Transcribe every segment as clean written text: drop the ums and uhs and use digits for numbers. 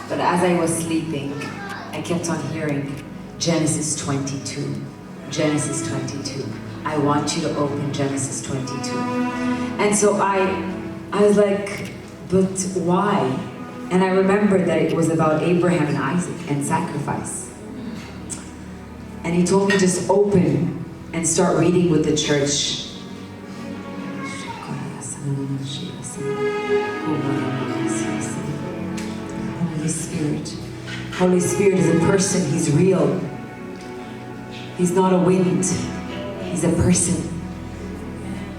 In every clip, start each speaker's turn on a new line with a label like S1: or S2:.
S1: But as I was sleeping, I kept on hearing Genesis 22. Genesis 22. I want you to open Genesis 22. And so I was like, but why? And I remembered that it was about Abraham and Isaac and sacrifice. And he told me just open and start reading with the church. Holy Spirit. Holy Spirit is a person. He's real. He's not a wind. He's a person.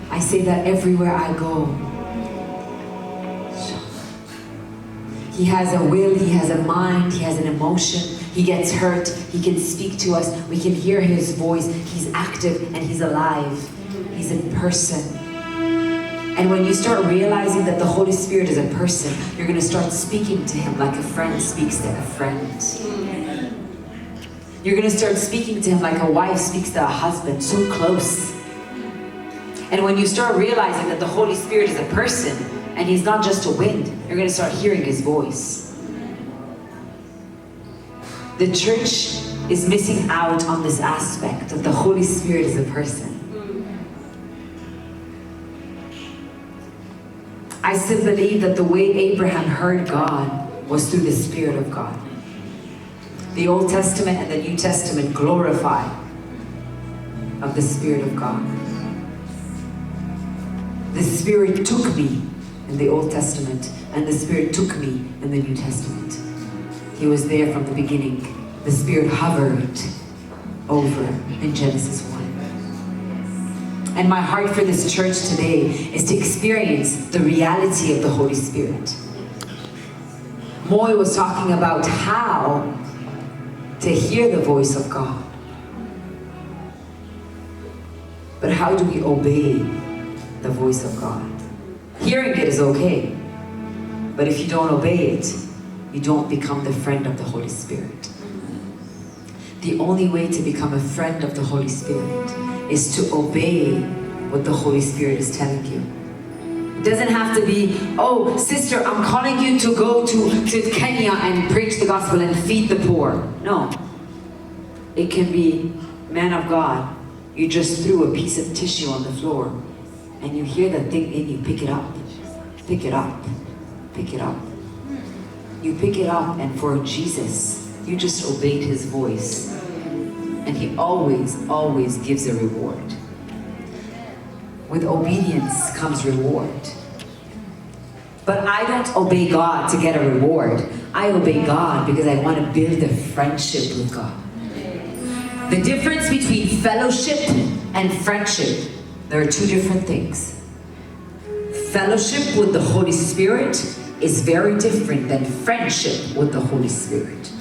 S1: I say that everywhere I go. He has a will, he has a mind, he has an emotion. He gets hurt, he can speak to us. We can hear his voice. He's active and he's alive. He's a person. And when you start realizing that the Holy Spirit is a person, you're going to start speaking to him like a friend speaks to a friend. You're going to start speaking to him like a wife speaks to a husband, so close. And when you start realizing that the Holy Spirit is a person and he's not just a wind, you're going to start hearing his voice. The church is missing out on this aspect of the Holy Spirit as a person. I still believe that the way Abraham heard God was through the Spirit of God. The Old Testament and the New Testament glorify of the Spirit of God. The Spirit took me in the Old Testament, and the Spirit took me in the New Testament. He was there from the beginning. The Spirit hovered over in Genesis 1. And my heart for this church today is to experience the reality of the Holy Spirit. Moy was talking about how to hear the voice of God. But how do we obey the voice of God? Hearing it is okay, but if you don't obey it, you don't become the friend of the Holy Spirit. The only way to become a friend of the Holy Spirit is to obey what the Holy Spirit is telling you. It doesn't have to be, oh, sister, I'm calling you to go to Kenya and preach the gospel and feed the poor. No. It can be, man of God, you just threw a piece of tissue on the floor and you hear that thing in you, pick it up, pick it up, pick it up. You pick it up, and for Jesus, you just obeyed his voice. And he always, always gives a reward. With obedience comes reward. But I don't obey God to get a reward. I obey God because I want to build a friendship with God. The difference between fellowship and friendship, there are two different things. Fellowship with the Holy Spirit is very different than friendship with the Holy Spirit.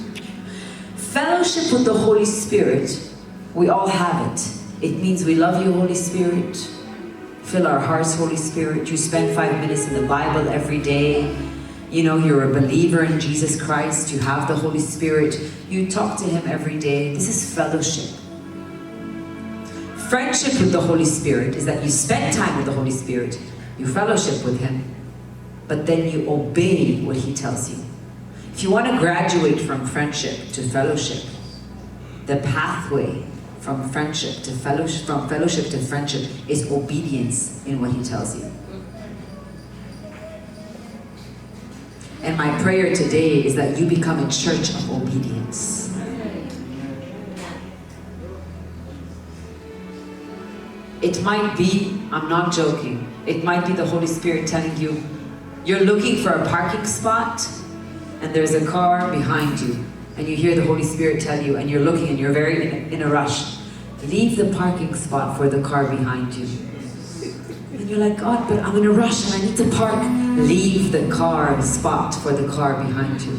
S1: Fellowship with the Holy Spirit, we all have it. It means we love you, Holy Spirit. Fill our hearts, Holy Spirit. You spend 5 minutes in the Bible every day. You know, you're a believer in Jesus Christ. You have the Holy Spirit. You talk to him every day. This is fellowship. Friendship with the Holy Spirit is that you spend time with the Holy Spirit. You fellowship with him. But then you obey what he tells you. If you want to graduate from friendship to fellowship, the pathway from friendship to fellowship, from fellowship to friendship, is obedience in what he tells you. And my prayer today is that you become a church of obedience. It might be, I'm not joking, it might be the Holy Spirit telling you, you're looking for a parking spot and there's a car behind you, and you hear the Holy Spirit tell you, and you're looking and you're very in a rush. Leave the parking spot for the car behind you. And you're like, God, but I'm in a rush and I need to park. Leave the car spot for the car behind you.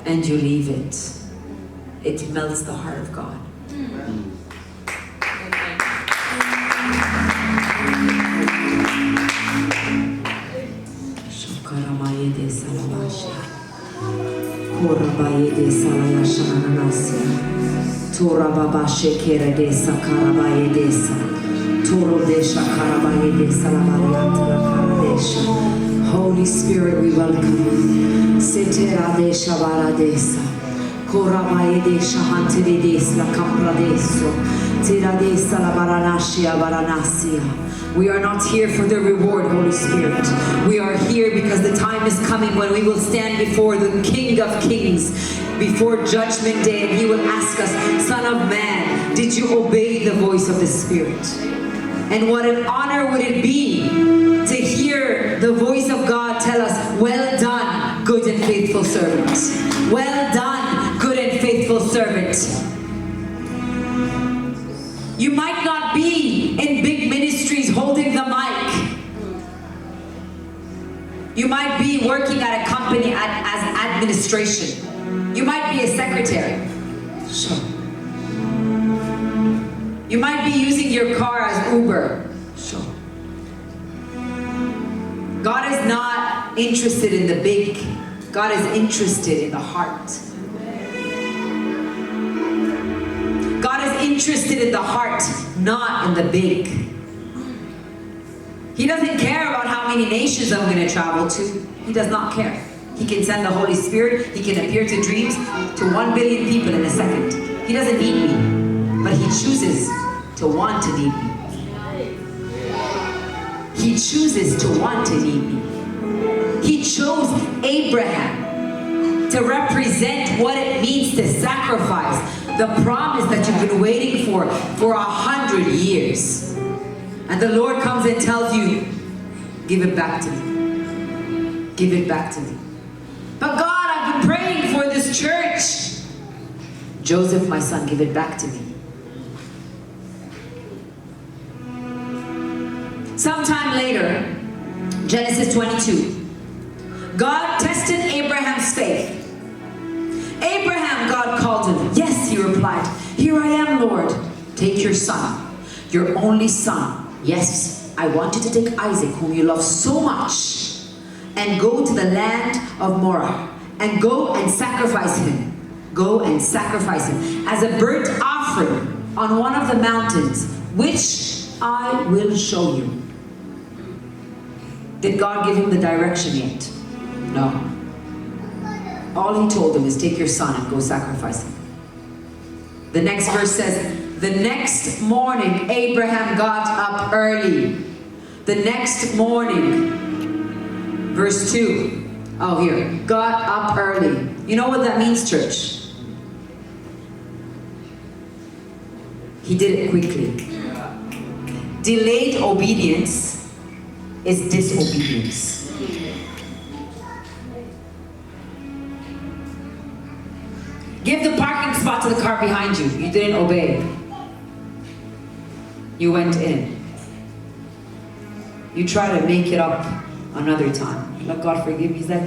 S1: And you leave it. It melts the heart of God. Tora baba shekere de sakarabaye desa. Toro de shakarabaye de salabariyantara karadesha. Holy Spirit, we welcome you. Seteradesha varadesa. Koramayedesha hanteredesla kampradeso. Tiradesa la varanashia varanasia. We are not here for the reward, Holy Spirit. We are here because the time is coming when we will stand before the King of Kings, before Judgment Day, and He will ask us, Son of Man, did you obey the voice of the Spirit? And what an honor would it be to hear the voice of God tell us, well done, good and faithful servant. Well done, good and faithful servant. You might not be in big ministries holding the mic. You might be working at a company as administration. You might be a secretary. Sure. You might be using your car as Uber. Sure. God is not interested in the big. God is interested in the heart. God is interested in the heart, not in the big. He doesn't care about how many nations I'm going to travel to. He does not care. He can send the Holy Spirit. He can appear to dreams to 1 billion people in a second. He doesn't need me, but He chooses to want to need me. He chooses to want to need me. He chose Abraham to represent what it means to sacrifice the promise that you've been waiting for 100 years. And the Lord comes and tells you, give it back to me. Give it back to me. But God, I've been praying for this church. Joseph, my son, give it back to me. Sometime later, Genesis 22, God tested Abraham's faith. Abraham, God called him. Yes, he replied. Here I am, Lord. Take your son, your only son. Yes, I want you to take Isaac, whom you love so much, and go to the land of Moriah, and go and sacrifice him. Go and sacrifice him as a burnt offering on one of the mountains, which I will show you. Did God give him the direction yet? No. All He told him is take your son and go sacrifice him. The next verse says, the next morning Abraham got up early. The next morning, verse 2. Oh, here. Got up early. You know what that means, church? He did it quickly. Delayed obedience is disobedience. Give the parking spot to the car behind you. You didn't obey. You went in. You try to make it up another time. Let God forgive you. He's like,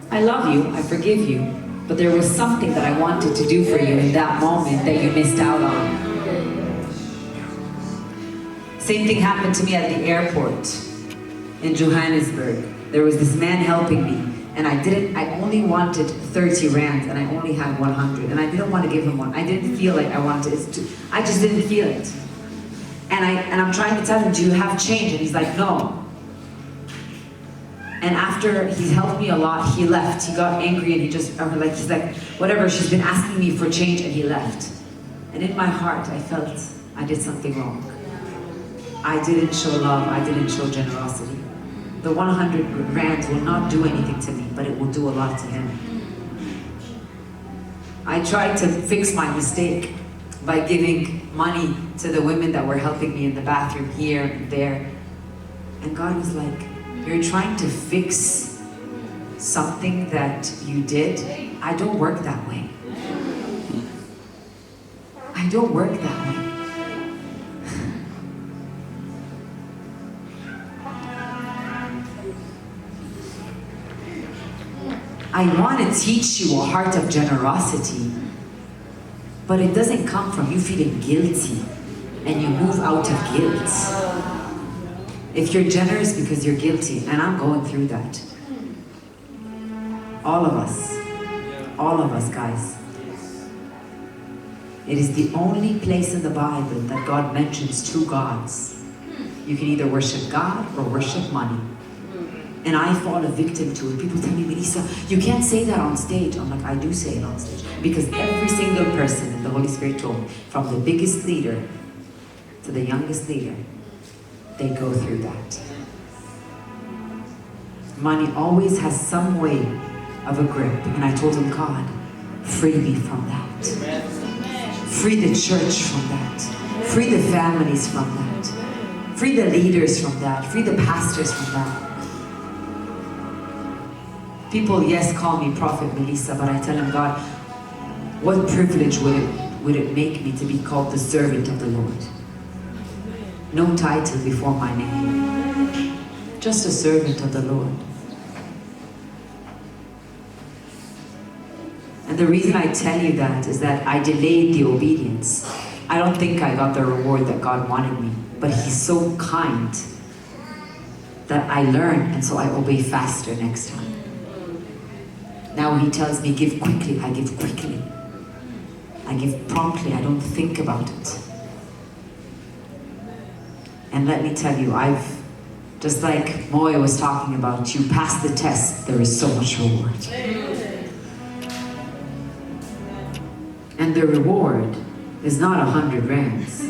S1: I love you, I forgive you, but there was something that I wanted to do for you in that moment that you missed out on. Same thing happened to me at the airport in Johannesburg. There was this man helping me. And I only wanted 30 rands and I only had 100. And I didn't want to give him one. I didn't feel like I wanted it. I just didn't feel it. And I'm trying to tell him, do you have change? And he's like, no. And after he's helped me a lot, he left. He got angry and he's like, whatever, she's been asking me for change, and he left. And in my heart, I felt I did something wrong. I didn't show love, I didn't show generosity. The 100 rands will not do anything to me, but it will do a lot to him. I tried to fix my mistake by giving money to the women that were helping me in the bathroom here and there. And God was like, you're trying to fix something that you did? I don't work that way. I don't work that way. I want to teach you a heart of generosity, but it doesn't come from you feeling guilty and you move out of guilt. If you're generous because you're guilty, and I'm going through that. All of us guys. It is the only place in the Bible that God mentions two gods. You can either worship God or worship money. And I fall a victim to it. People tell me, Mellisa, you can't say that on stage. I'm like, I do say it on stage. Because every single person that the Holy Spirit told me, from the biggest leader to the youngest leader, they go through that. Money always has some way of a grip. And I told him, God, free me from that. Free the church from that. Free the families from that. Free the leaders from that. Free the pastors from that. People, yes, call me Prophet Mellisa, but I tell them, God, what privilege would it make me to be called the servant of the Lord? No title before my name. Just a servant of the Lord. And the reason I tell you that is that I delayed the obedience. I don't think I got the reward that God wanted me, but He's so kind that I learn, and so I obey faster next time. Now He tells me, give quickly, I give quickly. I give promptly, I don't think about it. And let me tell you, just like Moya was talking about, you pass the test, there is so much reward. And the reward is not 100 rands.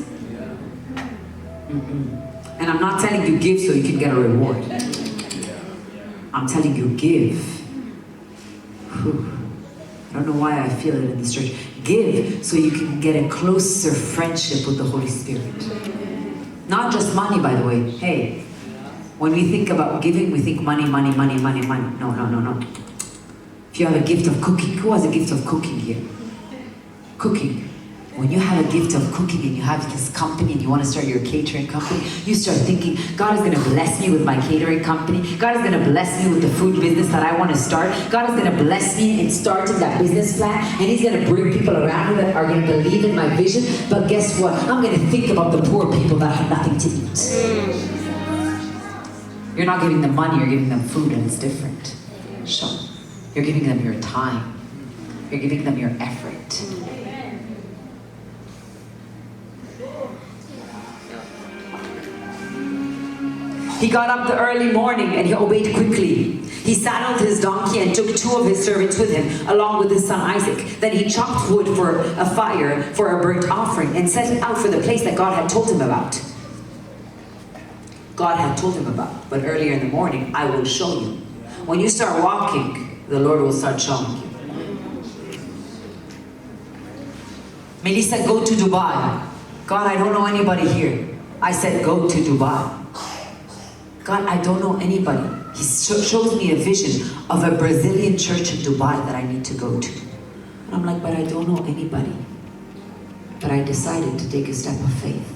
S1: And I'm not telling you give so you can get a reward. I'm telling you give. Whew. I don't know why I feel it in this church. Give so you can get a closer friendship with the Holy Spirit. Not just money, by the way. Hey, when we think about giving, we think money, money, money, money, money. No, no, no, no. If you have a gift of cooking, who has a gift of cooking here? Cooking. When you have a gift of cooking and you have this company and you want to start your catering company, you start thinking, God is going to bless me with my catering company. God is going to bless me with the food business that I want to start. God is going to bless me in starting that business plan. And He's going to bring people around me that are going to believe in my vision. But guess what? I'm going to think about the poor people that have nothing to eat. You're not giving them money, you're giving them food, and it's different. So, you're giving them your time. You're giving them your effort. He got up the early morning and he obeyed quickly. He saddled his donkey and took 2 of his servants with him, along with his son Isaac. Then he chopped wood for a fire for a burnt offering and set out for the place that God had told him about. God had told him about, but earlier in the morning, I will show you. When you start walking, the Lord will start showing you. Mellisa, go to Dubai. God, I don't know anybody here. I said, go to Dubai. God, I don't know anybody. He shows me a vision of a Brazilian church in Dubai that I need to go to. And I'm like, but I don't know anybody. But I decided to take a step of faith.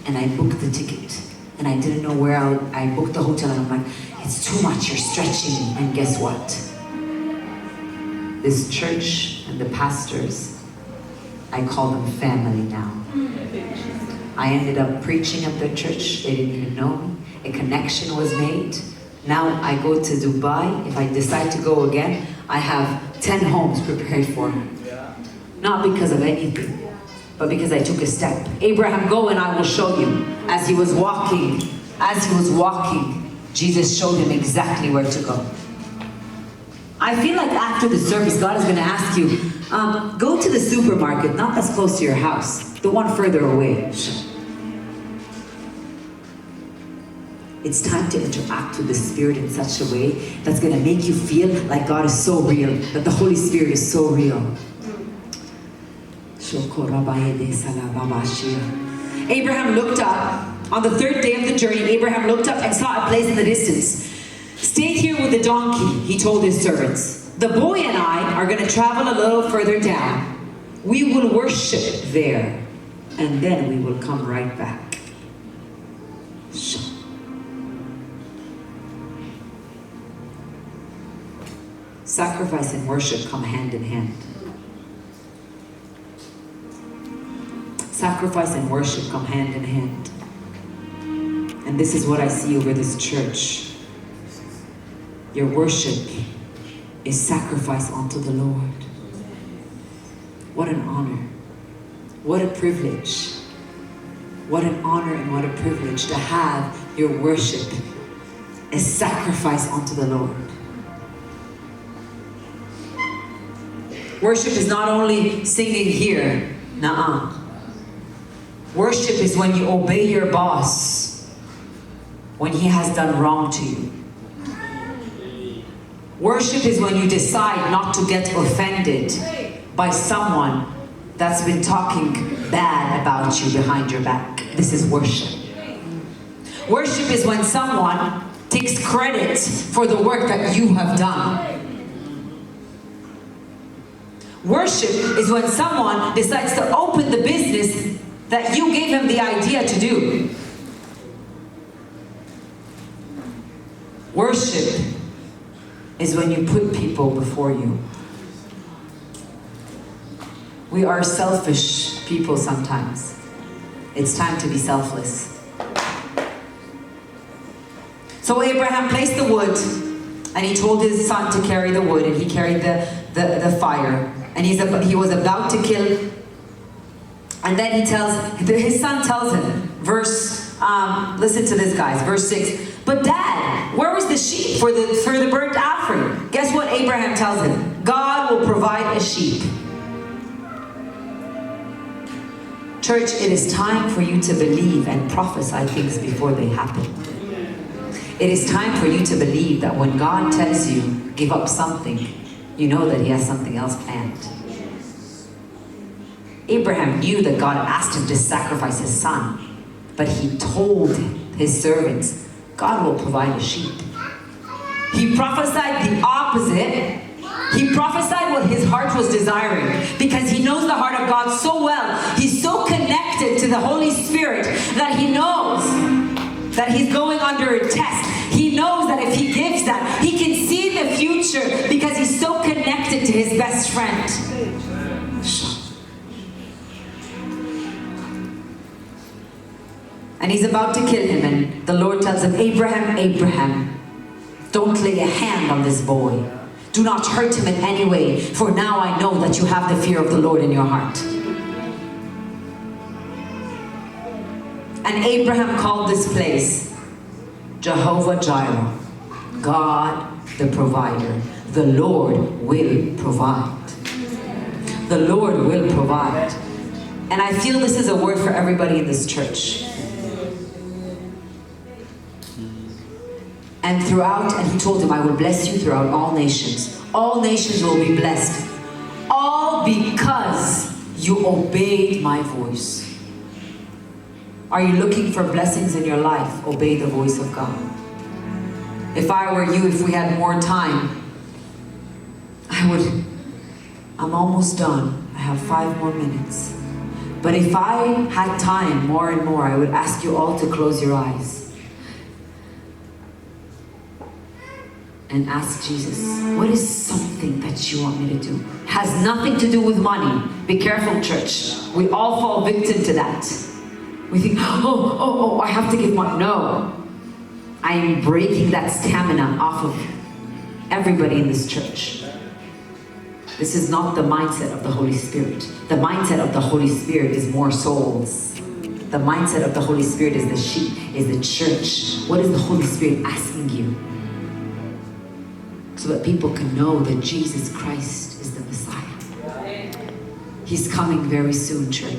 S1: And I booked the ticket. And I didn't know where I booked the hotel. And I'm like, it's too much, you're stretching me. And guess what? This church and the pastors, I call them family now. I ended up preaching at their church. They didn't even know me. A connection was made. Now I go to Dubai. If I decide to go again, I have 10 homes prepared for me. Not because of anything, but because I took a step. Abraham, go and I will show you. As he was walking, Jesus showed him exactly where to go. I feel like after the service, God is going to ask you, go to the supermarket, not that's close to your house, the one further away. It's time to interact with the Spirit in such a way that's going to make you feel like God is so real, that the Holy Spirit is so real. Abraham looked up. On the 3rd day of the journey, Abraham looked up and saw a place in the distance. Stay here with the donkey, he told his servants. The boy and I are going to travel a little further down. We will worship there, and then we will come right back. Sacrifice and worship come hand in hand. Sacrifice and worship come hand in hand. And this is what I see over this church. Your worship is sacrifice unto the Lord. What an honor. What a privilege. What an honor and what a privilege to have your worship is sacrifice unto the Lord. Worship is not only singing here. Nuh-uh. Worship is when you obey your boss when he has done wrong to you. Worship is when you decide not to get offended by someone that's been talking bad about you behind your back. This is worship. Worship is when someone takes credit for the work that you have done. Worship is when someone decides to open the business that you gave him the idea to do. Worship is when you put people before you. We are selfish people sometimes. It's time to be selfless. So Abraham placed the wood, and he told his son to carry the wood, and he carried the fire. And he was about to kill. And then his son tells him, listen to this, guys, verse 6. But Dad, where was the sheep for the burnt offering? Guess what Abraham tells him? God will provide a sheep. Church, it is time for you to believe and prophesy things before they happen. It is time for you to believe that when God tells you, give up something, you know that he has something else planned. Abraham knew that God asked him to sacrifice his son, but he told his servants, God will provide a sheep. He prophesied the opposite. He prophesied what his heart was desiring, because he knows the heart of God so well. He's so connected to the Holy Spirit that he knows that he's going under a test. He knows that if he gives that, he can see the future because he's so connected to his best friend. And he's about to kill him, and the Lord tells him, Abraham, Abraham, don't lay a hand on this boy. Do not hurt him in any way, for now I know that you have the fear of the Lord in your heart. And Abraham called this place Jehovah Jireh, God the provider. The Lord will provide. The Lord will provide. And I feel this is a word for everybody in this church. And he told him, I will bless you throughout all nations. All nations will be blessed. All because you obeyed my voice. Are you looking for blessings in your life? Obey the voice of God. If I were you, if we had more time, I'm almost done. I have 5 more minutes. But if I had time more and more, I would ask you all to close your eyes and ask Jesus, what is something that you want me to do? Has nothing to do with money. Be careful, church. We all fall victim to that. We think, I have to give money. No. I am breaking that stamina off of everybody in this church. This is not the mindset of the Holy Spirit. The mindset of the Holy Spirit is more souls. The mindset of the Holy Spirit is the sheep, is the church. What is the Holy Spirit asking you? So that people can know that Jesus Christ is the Messiah. He's coming very soon, church.